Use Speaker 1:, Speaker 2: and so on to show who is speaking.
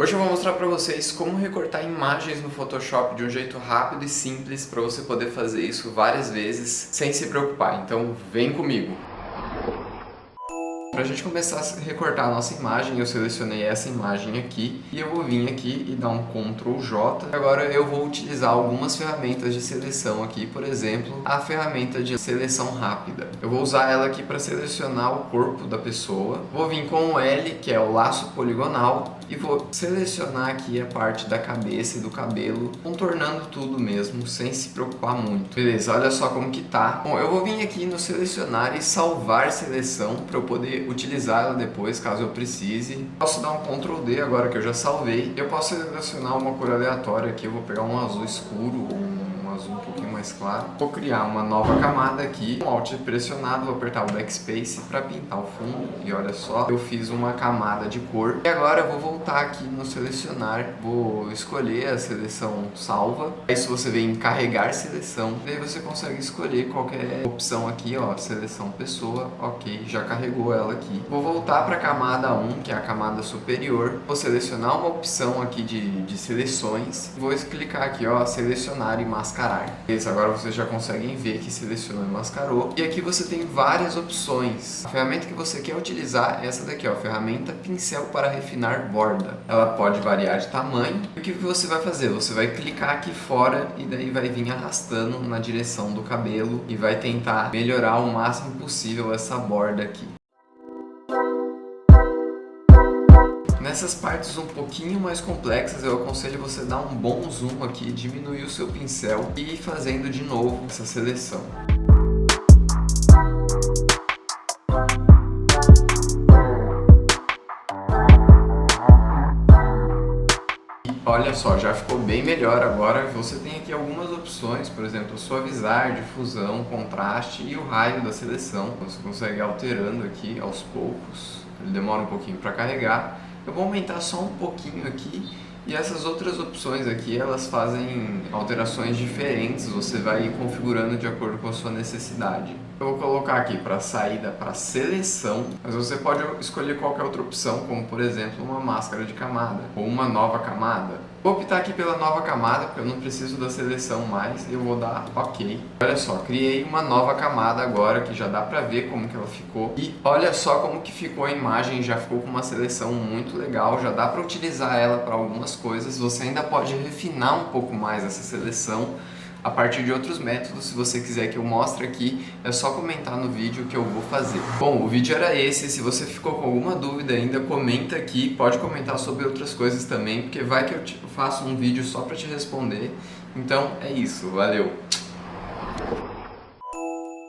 Speaker 1: Hoje eu vou mostrar para vocês como recortar imagens no Photoshop de um jeito rápido e simples para você poder fazer isso várias vezes sem se preocupar. Então vem comigo! Para a gente começar a recortar a nossa imagem, eu selecionei essa imagem aqui e eu vou vir aqui e dar um Ctrl J. Agora eu vou utilizar algumas ferramentas de seleção aqui, por exemplo, a ferramenta de seleção rápida. Eu vou usar ela aqui para selecionar o corpo da pessoa. Vou vir com o L, que é o laço poligonal, e vou selecionar aqui a parte da cabeça e do cabelo, contornando tudo mesmo, sem se preocupar muito. Beleza, olha só como que tá. Bom, eu vou vir aqui no selecionar e salvar seleção para eu poder utilizar ela depois, caso eu precise. Posso dar um Ctrl D agora que eu já salvei. Eu posso selecionar uma cor aleatória aqui, eu vou pegar um azul escuro ou um azul um pouquinho mais claro. Vou criar uma nova camada aqui, com Alt pressionado, vou apertar o Backspace para pintar o fundo. E olha só, eu fiz uma camada de cor. E agora eu vou voltar aqui no selecionar, vou escolher a seleção salva. Aí se você vem em carregar seleção, daí você consegue escolher qualquer opção aqui, ó, seleção pessoa, ok, já carregou ela aqui. Vou voltar para a camada 1, que é a camada superior. Vou selecionar uma opção aqui de seleções. Vou clicar aqui, ó, selecionar e mascarar. Beleza, agora vocês já conseguem ver que selecionou e mascarou. E aqui você tem várias opções. A ferramenta que você quer utilizar é essa daqui, ó, ferramenta pincel para refinar borda. Ela pode variar de tamanho. E o que você vai fazer? Você vai clicar aqui fora e daí vai vir arrastando na direção do cabelo e vai tentar melhorar o máximo possível essa borda aqui. Nessas partes um pouquinho mais complexas, eu aconselho você dar um bom zoom aqui, diminuir o seu pincel e ir fazendo de novo essa seleção. Olha só, já ficou bem melhor agora. Você tem aqui algumas opções, por exemplo, suavizar, difusão, contraste e o raio da seleção. Você consegue ir alterando aqui aos poucos, ele demora um pouquinho para carregar. Eu vou aumentar só um pouquinho aqui e essas outras opções aqui, elas fazem alterações diferentes, você vai ir configurando de acordo com a sua necessidade. Eu vou colocar aqui para saída para seleção, mas você pode escolher qualquer outra opção, como por exemplo uma máscara de camada ou uma nova camada. Vou optar aqui pela nova camada, porque eu não preciso da seleção mais, e eu vou dar OK. Olha só, criei uma nova camada agora, que já dá pra ver como que ela ficou. E olha só como que ficou a imagem, já ficou com uma seleção muito legal, já dá pra utilizar ela para algumas coisas. Você ainda pode refinar um pouco mais essa seleção a partir de outros métodos. Se você quiser que eu mostre aqui, é só comentar no vídeo que eu vou fazer. Bom, o vídeo era esse. Se você ficou com alguma dúvida ainda, comenta aqui. Pode comentar sobre outras coisas também, porque vai que eu faço um vídeo só para te responder. Então é isso, valeu!